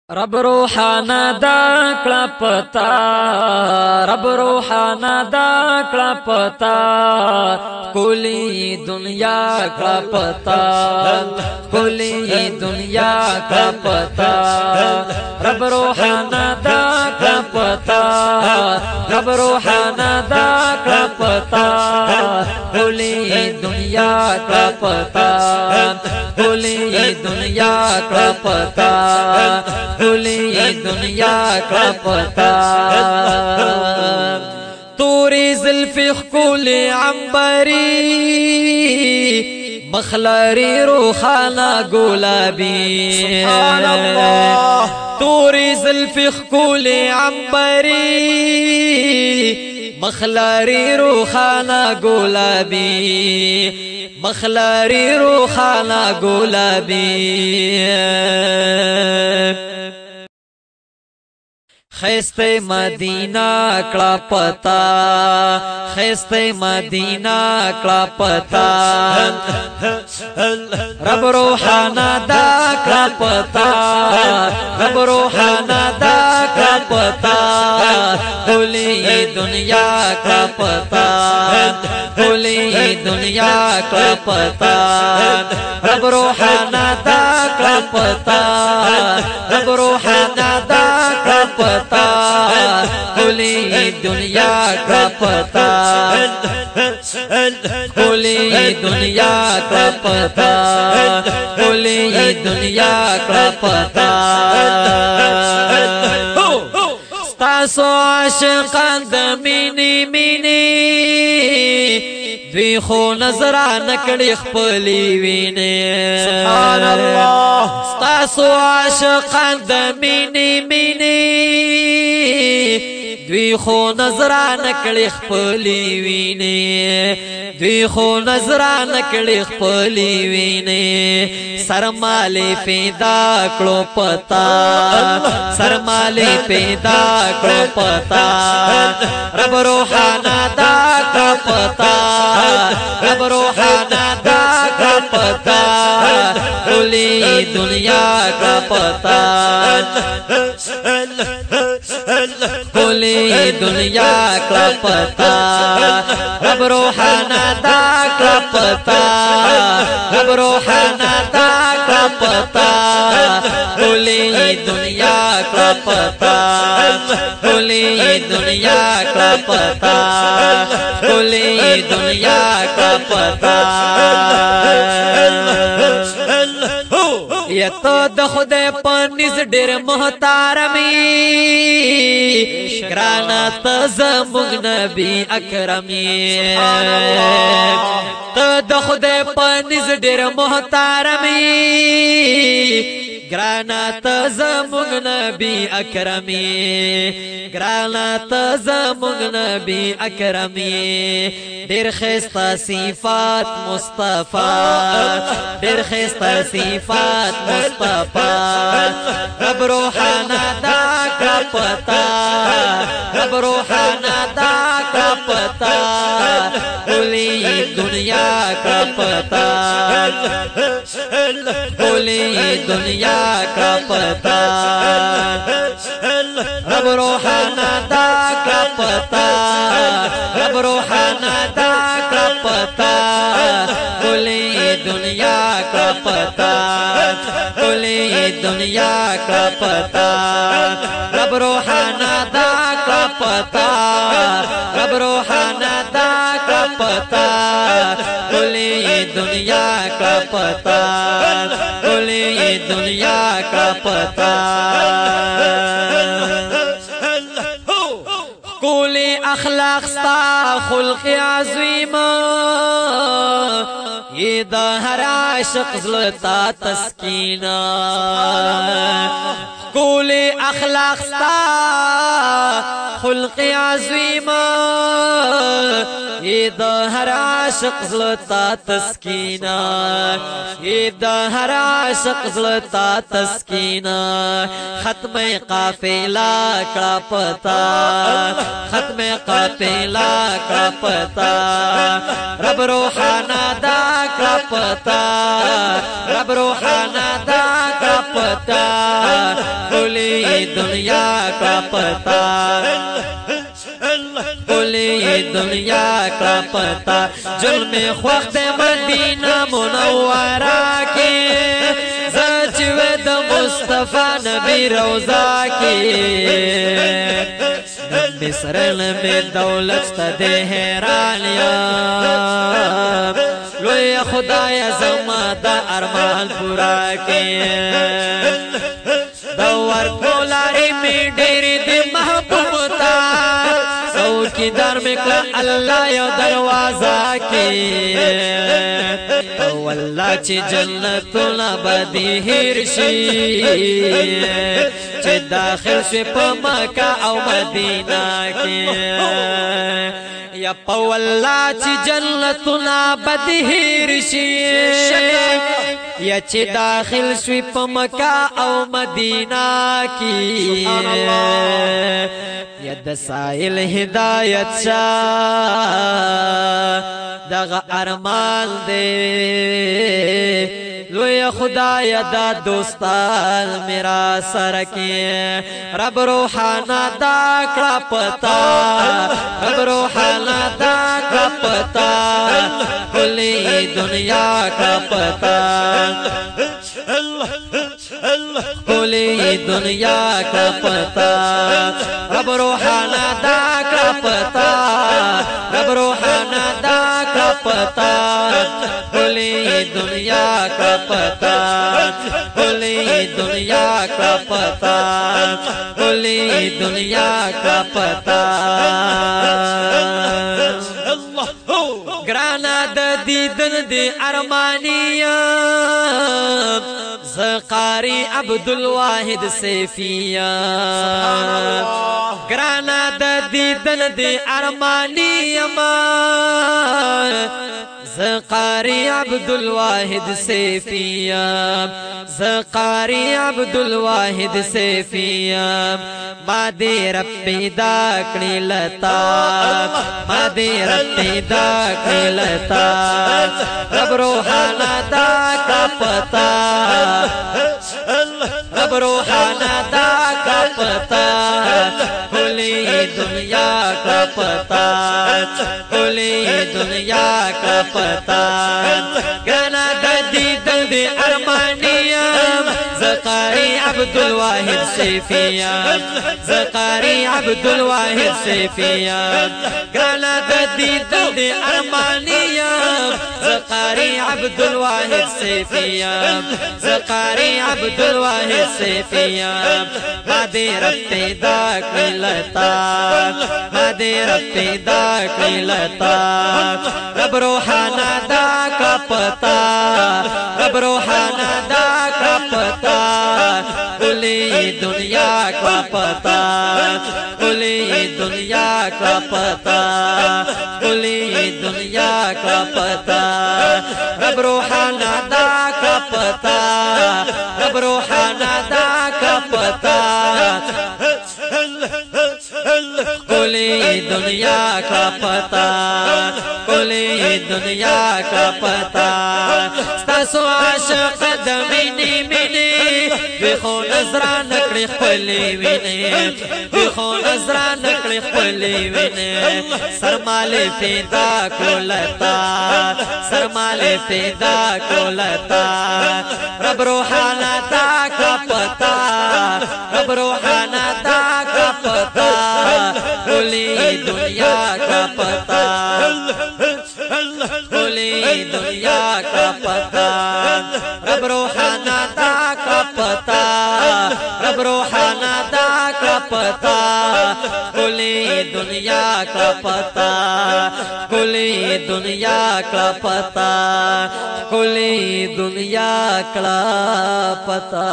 رب روحانا دا کلا پتا رب روحانا دا کلا پتا کلی دنیا کلا پتا کلی دنیا کلا پتا رب روحانا دا کلا پتا رب روحانا دا کلا پتا کلی دنیا کلا پتا کلی دنیا کلا پتا کلی دنیا کا پتا توری زلفی خکولی عنبری مخلاری روخانا گلابی سبحان اللہ توری زلفی خکولی عنبری مخلاری روخانا گلابی مخلاری روخانا گلابی خیست مدینہ کلا پتا خیست مدینہ کلا پتا رب روحانا دا کلا پتا رب روحانا دا کلا پتا کلی دنیا کلا پتا کلی دنیا کلا پتا رب روحانا دا کلا پتا رب روحانا دا کلا پتا کلی دنیا کا پتا کلی دنیا کا پتا کلی دنیا کا پتا ستاسو عاشقان د مینی مینی دوی خو نظرانه کړي خپلې وینې سبحان الله ستاسو عاشقان د مینی مینی دوی خو نظرانه کړي خپلې وینې دوی خو نظرانه کړي خپلې وینې سرمالې پیدا کړو پتا سرمالې پیدا کړو پتا رب روحانا دا کا پتا رب روحانا دا کا پتا کلی دنیا کا پتا کلی دنیا کا پتا رب روحانا دا کا پتا رب روحانا دا کا پتا کلی دنیا کا پتا کلی دنیا کا پتا کلی دنیا کا پتا یتو د خدای پنځ ډېر محترمي ګرانا ته زموږ نبی اکرمي ته د خدای پنځ ډېر محترمي ګرانا ته زموږ نبی اکرمي ګرانا ته زموږ نبی اکرمي ډېر ښایسته صفات مصطفی ډېر ښایسته صفات مصطفی رب روحانا دا کا پتا رب روحانا دا کا پتا کلی دنیا کا پتا کلی دنیا کا پتا رب روحانا دا کا پتا رب روحانا دا کا پتا کلی دنیا کا پتا کلی دنیا کا پتا رب روحانا دا کا پتا رب روحانا دا کا پتا کلی دنیا کا پتا کلی دنیا کا پتا کلی اخلاق ستا خلق عظیم یہ دا ہر عاشق زلتا تسکینہ کلی اخلاق ستا خلق عظیم یہ دا ہر عاشق زلتا تسکینہ یہ دا ہر عاشق زلتا تسکینہ ختم قافلہ کا پتا ختم قافلہ کا پتا رب روحانا دا کا پتا رب روحانا دا کا پتا کلی دنیا کا پتا کلی دنیا کا پتا ظلم خوخت مدینہ منورہ کی زچو د مصطفیٰ نبی روضہ کی بسرن میں دولت تا دے حیران یا لوی خدای زما دا ارمان پورا کی دور کولاری میں ڈیری دی محبوب تا چوکیدار میں کلا اللہ یو دروازہ کی والله چې جنتونه بدی هیر شي چې داخل شي په مکه او مدینه کې یا په والله چې جنتونه بدی هیر شي یا چې داخل شي په مکه او مدینه کې یا د سائل هدایت شاه دغه ارمان دے لوی خدای دا دوستان میرا سرکی رب روحانا دا کڑا پتا رب روحانا دا کڑا پتا کلی دنیا کا پتا کلی دنیا کا پتا رب روحانا دا کڑا پتا رب روحانا دا کا پتا کلی دنیا کا پتا کلی دنیا کا پتا کلی دنیا کا پتا گرانا د دیدن دی ارمانیم زقاری عبدالواحد سیفیم گرانا د دیدن دی ارمانیم زقاری عبدالواحد سیفیم زقاری عبدالواحد سیفیم ما دی رب پیدا کړی لتا ما دی رب پیدا کړی لتا رب روحانا دا کا پتا رب روحانا دا کا پتا کلی دنیا کا پتا کلی دنیا کا پتا گانا ددی ددی ارمانیم زقاری عبدالواحد سیفیم زقاری عبدالواحد سیفیم گانا ددی ددی ارمانیم زقاری عبدالواحد سیفیم زقاری عبدالواحد سیفیم ما دی رب پیدا کړی لتا ما دی رب پیدا کړی لتا رب روحانا دا کا پتا رب روحانا دا کا پتا کلی دنیا کا پتا کلی دنیا کا پتا کلی دنیا کا پتا رب روحانا دا کا پتا رب روحانا دا کا پتا کلی دنیا کا پتا کلی دنیا کا پتا ستاسو عاشق د مینې مینې ویخو نظران کړې خپلې وینې ویخو نظران کړې خپلې وینې سرمالې پیدا کولتا سرمالې پیدا کولتا رب روحانا دا کا پتا رب روحانا دا کا پتا کلی دنیا کا پتا کلی دنیا کا پتا رب روحانا دا کا پتا رب روحانا دا کا پتا کلی دنیا کا پتا کلی دنیا کا پتا کلی دنیا کا پتا